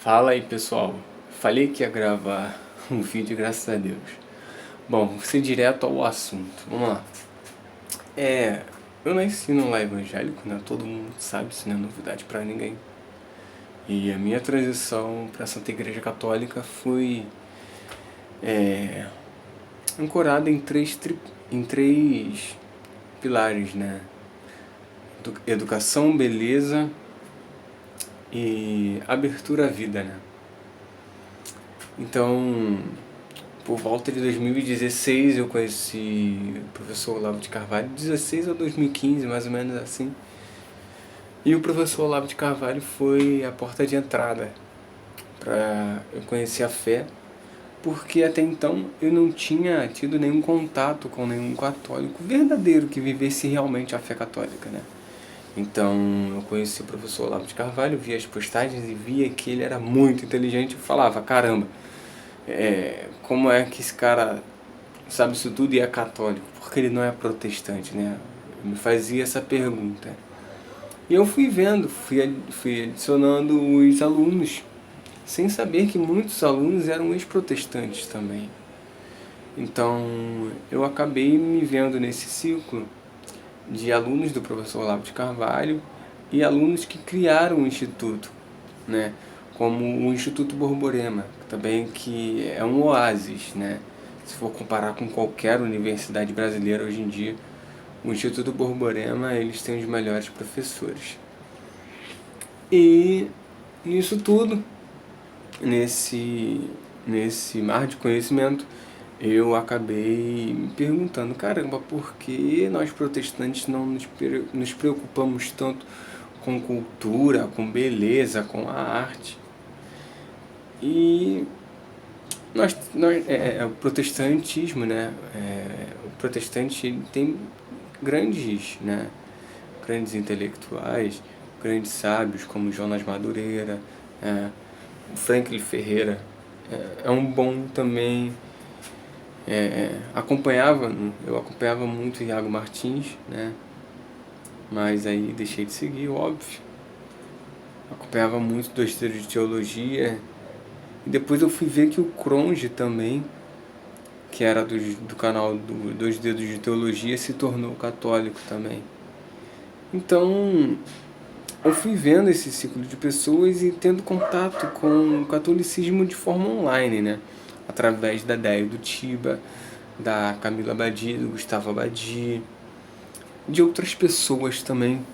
Fala aí pessoal, falei que ia gravar um vídeo, graças a Deus. Bom, vou ser direto ao assunto, vamos lá. Eu nasci num lar evangélico, né? Todo mundo sabe, isso não é novidade pra ninguém. E a minha transição pra Santa Igreja Católica foi ancorada em três pilares, né? Educação, beleza e abertura à vida, né? Então, por volta de 2016 eu conheci o professor Olavo de Carvalho, 16 ou 2015, mais ou menos assim. E o professor Olavo de Carvalho foi a porta de entrada para eu conhecer a fé, porque até então eu não tinha tido nenhum contato com nenhum católico verdadeiro que vivesse realmente a fé católica, né? Então eu conheci o professor Olavo de Carvalho, via as postagens e via que ele era muito inteligente. Eu falava, caramba, como é que esse cara sabe isso tudo e é católico? Porque ele não é protestante, né? Eu me fazia essa pergunta. E eu fui vendo, fui adicionando os alunos, sem saber que muitos alunos eram ex-protestantes também. Então eu acabei me vendo nesse ciclo de alunos do professor Olavo de Carvalho e alunos que criaram o instituto, né? Como o Instituto Borborema, também que é um oásis, né? Se for comparar com qualquer universidade brasileira hoje em dia, o Instituto Borborema, eles têm os melhores professores. E nisso tudo, nesse mar de conhecimento, eu acabei me perguntando, caramba, por que nós protestantes não nos preocupamos tanto com cultura, com beleza, com a arte? E o protestantismo, né? O protestante tem grandes, né? Grandes intelectuais, grandes sábios como Jonas Madureira, Franklin Ferreira. É um bom também. Eu acompanhava muito Iago Martins, né? Mas aí deixei de seguir, óbvio. Acompanhava muito Dois Dedos de Teologia. E depois eu fui ver que o Cronge também, que era do canal Dois Dedos de Teologia, se tornou católico também. Então, eu fui vendo esse ciclo de pessoas e tendo contato com o catolicismo de forma online, né? Através da Déia do Tiba, da Camila Abadi, do Gustavo Abadi, de outras pessoas também,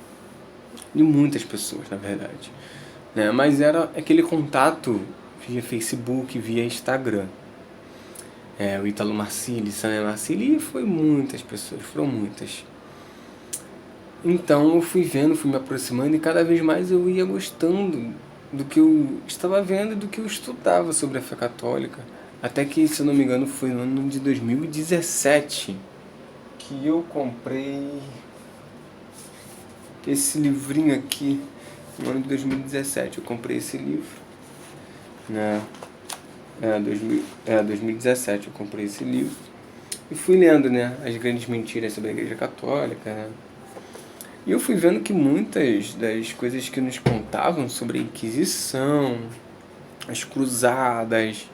de muitas pessoas, na verdade, né? Mas era aquele contato via Facebook, via Instagram. O Ítalo Marcilli, Samia Marcilli, e foi muitas pessoas, foram muitas. Então eu fui vendo, fui me aproximando e cada vez mais eu ia gostando do que eu estava vendo e do que eu estudava sobre a fé católica. Até que, se eu não me engano, foi no ano de 2017 que eu comprei esse livrinho aqui. No ano de 2017 eu comprei esse livro, né? 2017 eu comprei esse livro e fui lendo, né, as grandes mentiras sobre a Igreja Católica, né? E eu fui vendo que muitas das coisas que nos contavam sobre a Inquisição, as cruzadas,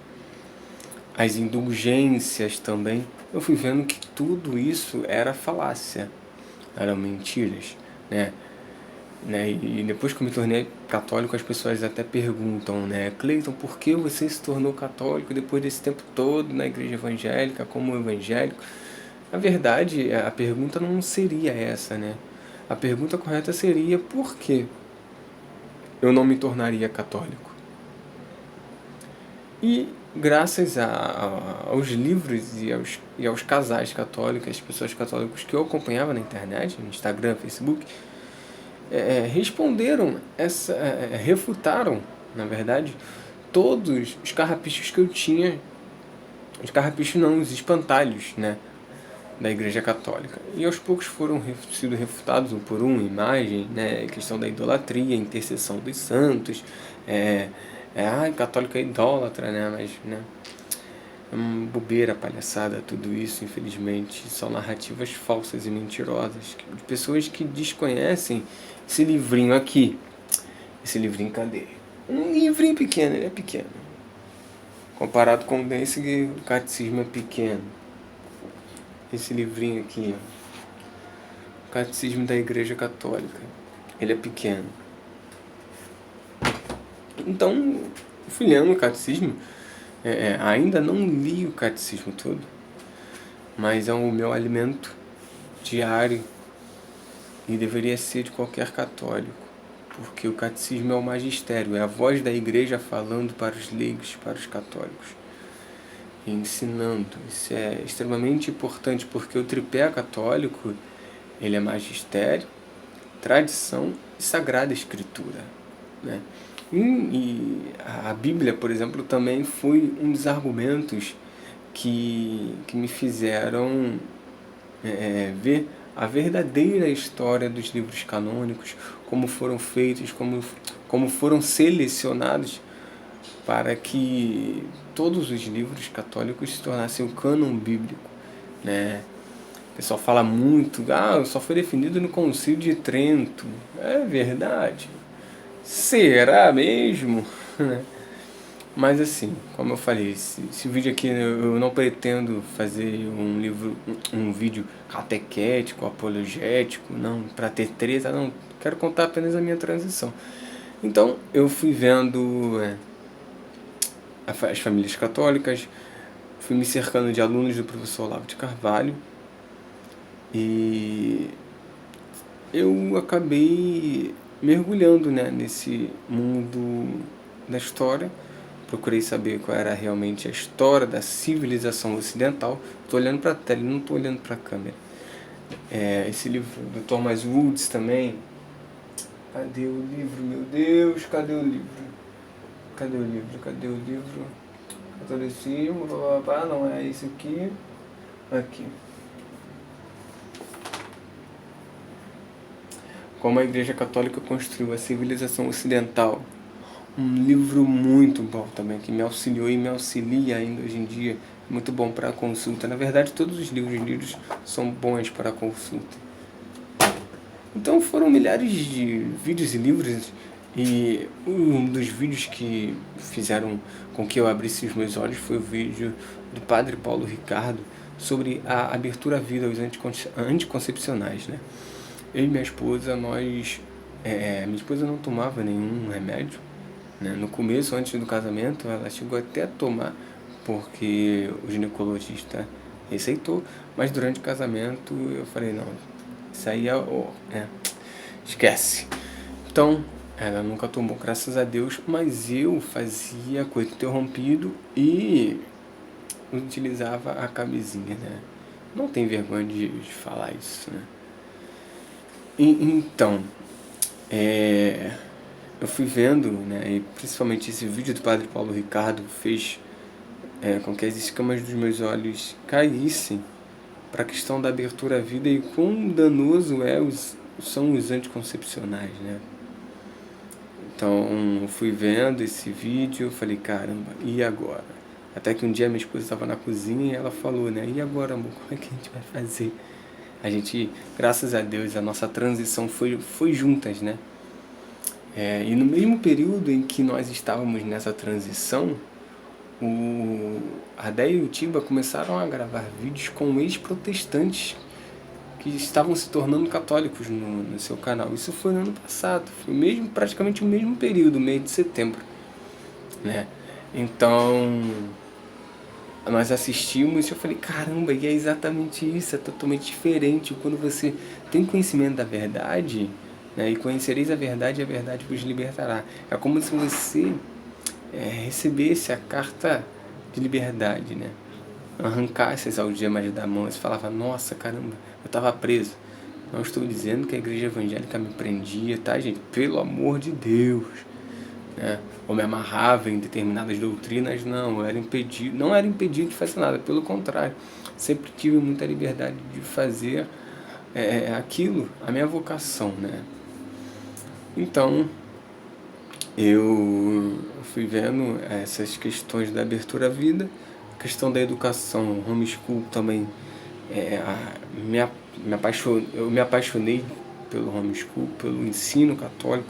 as indulgências também, eu fui vendo que tudo isso era falácia, eram mentiras, né? E depois que eu me tornei católico, as pessoas até perguntam, né? Cleiton, por que você se tornou católico depois desse tempo todo na igreja evangélica, como evangélico? Na verdade, a pergunta não seria essa, né? A pergunta correta seria por que eu não me tornaria católico? E graças aos livros e aos casais católicos, as pessoas católicas que eu acompanhava na internet, no Instagram, Facebook, responderam, refutaram, na verdade, todos os carrapichos que eu tinha, os carrapichos não, os espantalhos, né, da Igreja Católica. E aos poucos foram sido refutados um por um, imagem, né, questão da idolatria, intercessão dos santos, católico é idólatra, né, mas, né, é uma bobeira, palhaçada, tudo isso, infelizmente, são narrativas falsas e mentirosas, de pessoas que desconhecem esse livrinho aqui. Esse livrinho, cadê? Um livrinho pequeno, ele é pequeno. Comparado com esse, o catecismo é pequeno. Esse livrinho aqui, ó. O Catecismo da Igreja Católica. Ele é pequeno. Então, fui lendo o catecismo. Ainda não li o catecismo todo, mas é o meu alimento diário e deveria ser de qualquer católico, porque o catecismo é o magistério, é a voz da igreja falando para os leigos, para os católicos, e ensinando. Isso é extremamente importante, porque o tripé católico, ele é magistério, tradição e sagrada escritura, né? E a Bíblia, por exemplo, também foi um dos argumentos que me fizeram ver a verdadeira história dos livros canônicos, como foram feitos, como foram selecionados para que todos os livros católicos se tornassem o cânon bíblico, né? O pessoal fala muito, só foi definido no Concílio de Trento. É verdade. Será mesmo? Mas assim, como eu falei, esse vídeo aqui eu não pretendo fazer um vídeo catequético, apologético, não, para ter treta, não. Quero contar apenas a minha transição. Então, eu fui vendo as famílias católicas, fui me cercando de alunos do professor Olavo de Carvalho e eu acabei mergulhando, né, nesse mundo da história. Procurei saber qual era realmente a história da civilização ocidental. Estou olhando para a tela, não estou olhando para a câmera. Esse livro do Thomas Woods também. Cadê o livro, meu Deus? Cadê o livro? Cadê o livro? Cadê o livro? Catolicismo, blá, blá, blá. Não é esse aqui. Aqui. Como a Igreja Católica construiu a civilização ocidental. Um livro muito bom também, que me auxiliou e me auxilia ainda hoje em dia. Muito bom para consulta. Na verdade, todos os livros são bons para consulta. Então foram milhares de vídeos e livros, e um dos vídeos que fizeram com que eu abrisse os meus olhos foi o vídeo do Padre Paulo Ricardo sobre a abertura à vida aos anticoncepcionais, né? Eu e minha esposa, minha esposa não tomava nenhum remédio, né? No começo, antes do casamento, ela chegou até a tomar, porque o ginecologista receitou, mas durante o casamento eu falei, não, isso aí esquece. Então, ela nunca tomou, graças a Deus, mas eu fazia coito interrompido e utilizava a camisinha, né? Não tem vergonha de falar isso, né? Então, eu fui vendo, né, e principalmente esse vídeo do Padre Paulo Ricardo fez com que as escamas dos meus olhos caíssem para a questão da abertura à vida e quão danoso são os anticoncepcionais, né? Então, eu fui vendo esse vídeo, eu falei, caramba, e agora? Até que um dia minha esposa estava na cozinha e ela falou, né, e agora, amor, como é que a gente vai fazer? A gente, graças a Deus, a nossa transição foi juntas, né? E no mesmo período em que nós estávamos nessa transição, a Déia e o Tiba começaram a gravar vídeos com ex-protestantes que estavam se tornando católicos no seu canal. Isso foi no ano passado, foi praticamente o mesmo período, mês de setembro, né? Então, nós assistimos e eu falei, caramba, e é exatamente isso, é totalmente diferente. Quando você tem conhecimento da verdade, né, e conhecereis a verdade vos libertará. É como se você recebesse a carta de liberdade, né? Arrancasse as algemas da mão e falava, nossa, caramba, eu estava preso. Não estou dizendo que a igreja evangélica me prendia, tá, gente? Pelo amor de Deus. Né? Ou me amarrava em determinadas doutrinas, não. Não era impedido de fazer nada, pelo contrário. Sempre tive muita liberdade de fazer aquilo, a minha vocação, né? Então, eu fui vendo essas questões da abertura à vida, a questão da educação, homeschool também. Eu me apaixonei pelo homeschool, pelo ensino católico,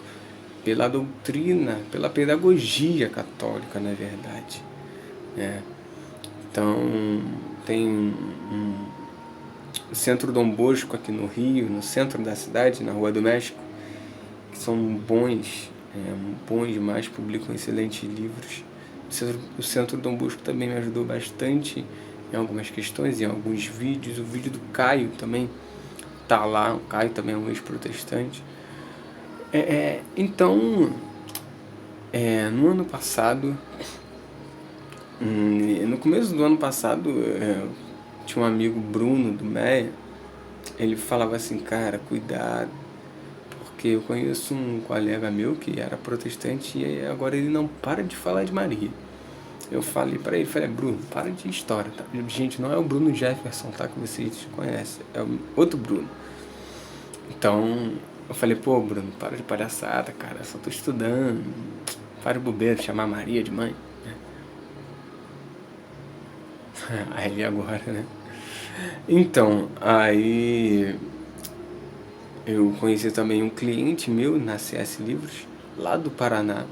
pela doutrina, pela pedagogia católica, na verdade. Então, tem o Centro Dom Bosco aqui no Rio, no centro da cidade, na Rua do México, que são bons demais, publicam excelentes livros. O Centro Dom Bosco também me ajudou bastante em algumas questões, em alguns vídeos. O vídeo do Caio também tá lá, o Caio também é um ex-protestante. Então, no ano passado, no começo do ano passado, tinha um amigo, Bruno, do Meia, ele falava assim, cara, cuidado, porque eu conheço um colega meu que era protestante e agora ele não para de falar de Maria. Eu falei pra ele, Bruno, para de história, tá? Gente, não é o Bruno Jefferson, tá? Que vocês conhecem, é o outro Bruno. Então, eu falei, pô, Bruno, para de palhaçada, cara, eu só tô estudando, para de bobeira, chamar Maria de mãe. Aí ele agora, né? Então, aí eu conheci também um cliente meu na CS Livros, lá do Paraná,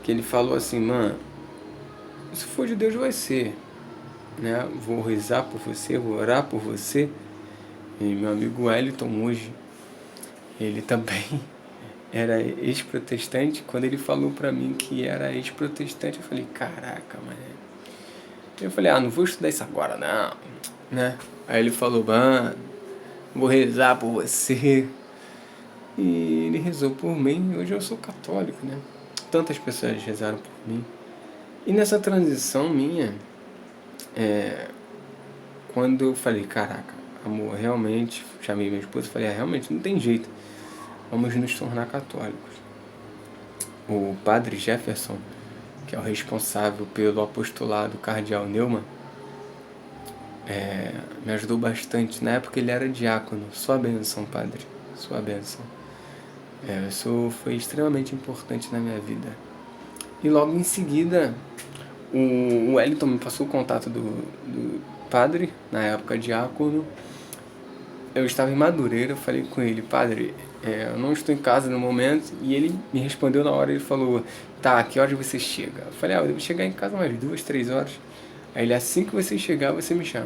que ele falou assim, mano, se for de Deus vai ser, né? Vou rezar por você, vou orar por você. E meu amigo Wellington hoje, ele também era ex-protestante. Quando ele falou pra mim que era ex-protestante, eu falei, caraca, mano. Eu falei, não vou estudar isso agora não, né? Aí ele falou, mano, vou rezar por você. E ele rezou por mim. Hoje eu sou católico, né? Tantas pessoas rezaram por mim. E nessa transição minha, quando eu falei, caraca, amor, realmente, chamei minha esposa e falei, realmente não tem jeito, vamos nos tornar católicos. O padre Jefferson, que é o responsável pelo apostolado cardeal Neumann, me ajudou bastante. Na época ele era diácono. Sua bênção, padre, sua bênção. Isso foi extremamente importante na minha vida. E logo em seguida, o Wellington me passou o contato do padre, na época diácono. Eu estava em Madureira, eu falei com ele, padre, eu não estou em casa no momento. E ele me respondeu na hora, ele falou, tá, que horas você chega? Eu falei, eu devo chegar em casa umas 2, 3 horas. Aí ele, assim que você chegar, você me chama.